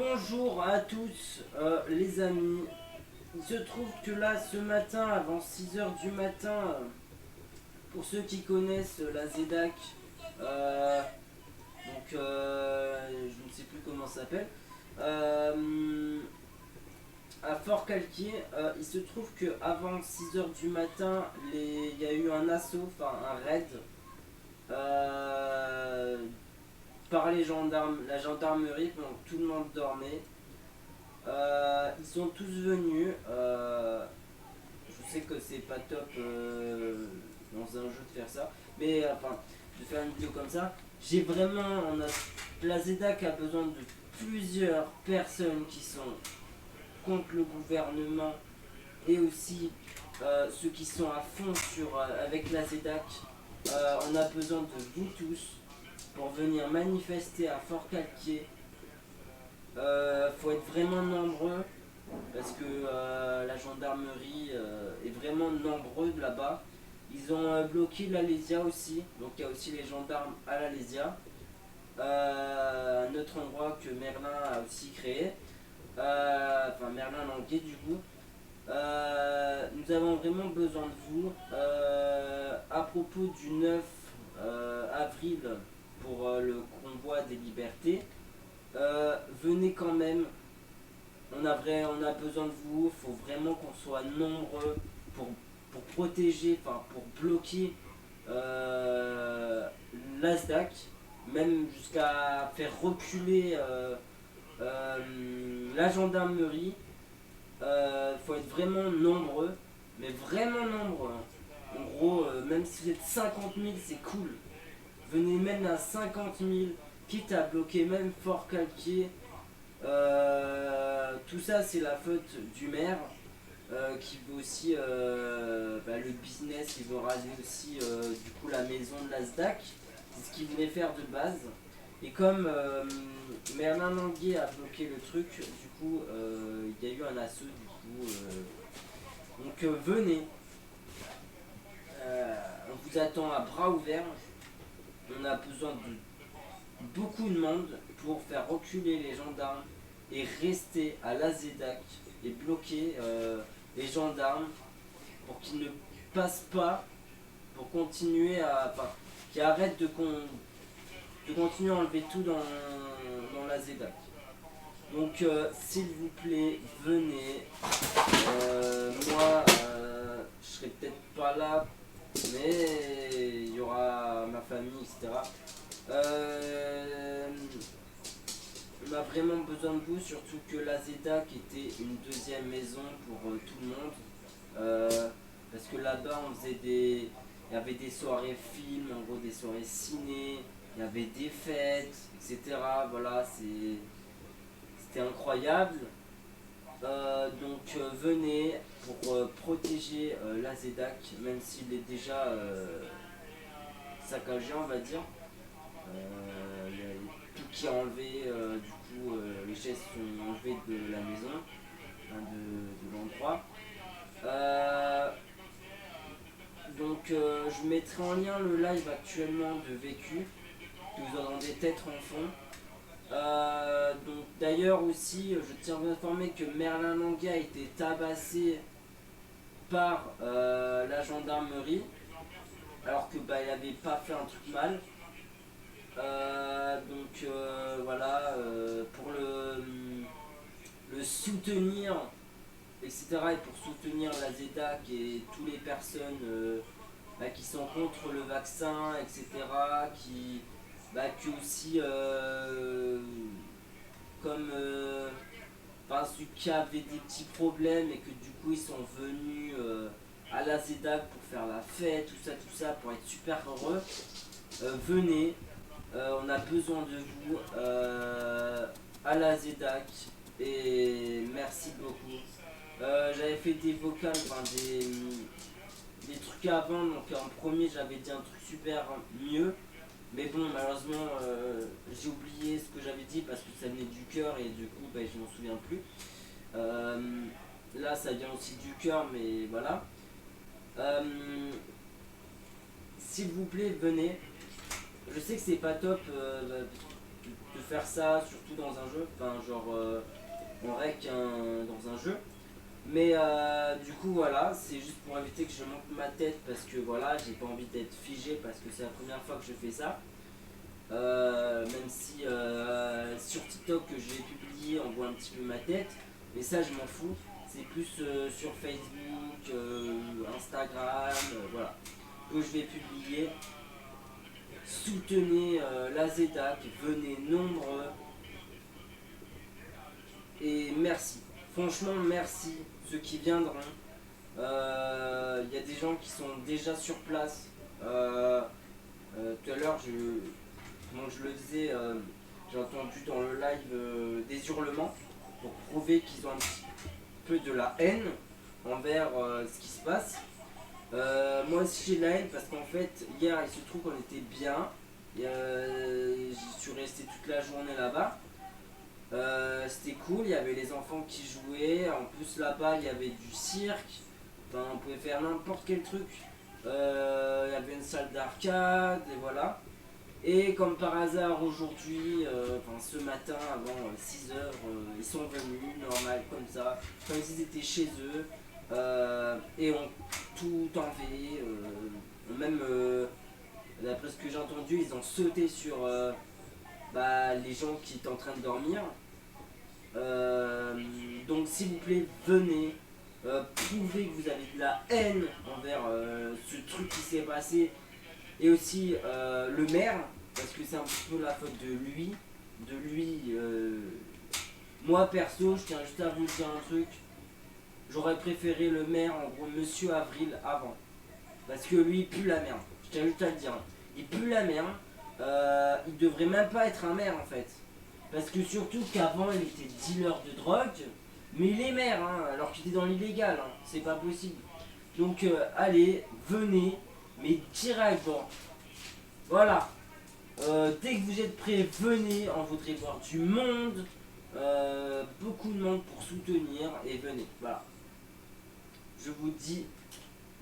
Bonjour à tous les amis. Il se trouve que là ce matin avant 6 heures du matin, pour ceux qui connaissent la ZEDAC, je ne sais plus comment ça s'appelle, à Fort-Calquier, il se trouve que avant 6 heures du matin, il y a eu un assaut, enfin un raid euh, par les gendarmes, la gendarmerie pendant que tout le monde dormait. Ils sont tous venus. Je sais que c'est pas top dans un jeu de faire ça, mais enfin, de faire une vidéo comme ça. J'ai vraiment, la ZEDAC a besoin de plusieurs personnes qui sont contre le gouvernement et aussi ceux qui sont à fond avec la ZEDAC. On a besoin de vous tous pour venir manifester à Fort-Calquier. Faut être vraiment nombreux parce que la gendarmerie est vraiment nombreux là-bas. Ils ont bloqué l'Alésia aussi, donc il y a aussi les gendarmes à l'Alésia. Un autre endroit que Merlin a aussi créé, enfin Merlin Languet du coup. Nous avons vraiment besoin de vous. À propos du 9 avril pour le convoi des libertés, venez quand même. On a besoin de vous. Il faut vraiment qu'on soit nombreux pour protéger, enfin pour bloquer l'ASDAC, même jusqu'à faire reculer la gendarmerie. Faut être vraiment nombreux, mais vraiment nombreux, hein. En gros, même si vous êtes 50 000, c'est cool. Venez même à 50 000, quitte à bloquer même Fort-Calquier. Tout ça, c'est la faute du maire qui veut aussi le business, il veut raser aussi du coup la maison de la SDAC. C'est ce qu'il voulait faire de base. Et comme Merlin Languier a bloqué le truc, du coup, il y a eu un assaut du coup. Venez, on vous attend à bras ouverts. On a besoin de beaucoup de monde pour faire reculer les gendarmes et rester à la ZEDAC et bloquer les gendarmes pour qu'ils ne passent pas, pour continuer à. Enfin, qu'ils arrêtent de continuer à enlever tout dans la ZEDAC. Donc, s'il vous plaît, venez. Moi, je serai peut-être pas là, mais il y aura ma famille, etc. On a vraiment besoin de vous, surtout que la ZEDAC était une deuxième maison pour tout le monde. Parce que là-bas, il y avait des soirées films, en gros des soirées ciné, il y avait des fêtes, etc. Voilà, c'était incroyable. Venez pour protéger la ZEDAC, même s'il est déjà saccagé, on va dire. Tout qui est enlevé, du coup, les chaises sont enlevées de la maison, hein, de l'endroit. Je mettrai en lien le live actuellement de Vécu, que vous entendez peut-être en fond. D'ailleurs aussi, je tiens à vous informer que Merlin Languet a été tabassé par la gendarmerie, alors que il avait pas fait un truc mal. Voilà, pour le soutenir, etc. Et pour soutenir la ZEDAC et toutes les personnes qui sont contre le vaccin, etc. Qui aussi, comme ceux qui avaient des petits problèmes et que du coup ils sont venus à la ZEDAC pour faire la fête, tout ça, pour être super heureux. Venez, on a besoin de vous à la ZEDAC et merci beaucoup. J'avais fait des vocales, des trucs avant, donc en premier j'avais dit un truc super mieux, mais bon malheureusement j'ai oublié ce que j'avais dit parce que ça venait du cœur et du coup je m'en souviens plus. Là ça vient aussi du cœur, mais voilà. S'il vous plaît venez. Je sais que c'est pas top de faire ça, surtout dans un jeu, enfin genre en rec dans un jeu. Mais du coup voilà, c'est juste pour éviter que je monte ma tête parce que voilà, j'ai pas envie d'être figé parce que c'est la première fois que je fais ça. Même si sur TikTok que je vais publier, on voit un petit peu ma tête, mais ça je m'en fous. C'est plus sur Facebook, Instagram, voilà, que je vais publier. Soutenez la ZEDAC, venez nombreux et merci. Franchement, merci ceux qui viendront. Il y a des gens qui sont déjà sur place. Tout à l'heure, comment je le disais, j'ai entendu dans le live des hurlements pour prouver qu'ils ont un petit peu de la haine envers ce qui se passe. Moi aussi j'ai de la haine parce qu'en fait hier il se trouve qu'on était bien. J'y suis resté toute la journée là-bas. C'était cool, il y avait les enfants qui jouaient. En plus là-bas il y avait du cirque. Enfin, on pouvait faire n'importe quel truc. Il y avait une salle d'arcade et voilà. Et comme par hasard aujourd'hui, enfin ce matin avant 6 heures, ils sont venus, normal comme ça, comme s'ils étaient chez eux, et ont tout enlevé, même d'après ce que j'ai entendu, ils ont sauté sur les gens qui étaient en train de dormir. Donc s'il vous plaît, venez, prouvez que vous avez de la haine envers ce truc qui s'est passé et aussi le maire, parce que c'est un petit peu la faute de lui. Moi perso, je tiens juste à vous dire un truc. J'aurais préféré le maire, en gros, Monsieur Avril avant. Parce que lui, il pue la merde. Je tiens juste à le dire. Il pue la merde. Il devrait même pas être un maire en fait. Parce que surtout qu'avant, il était dealer de drogue. Mais il est maire, hein, alors qu'il était dans l'illégal. Hein. C'est pas possible. Donc, allez, venez. Mais direct, bon. Voilà. Dès que vous êtes prêts, venez. On voudrait voir du monde. Beaucoup de monde pour soutenir. Et venez. Voilà. Je vous dis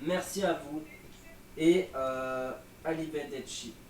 merci à vous. Et arrivederci.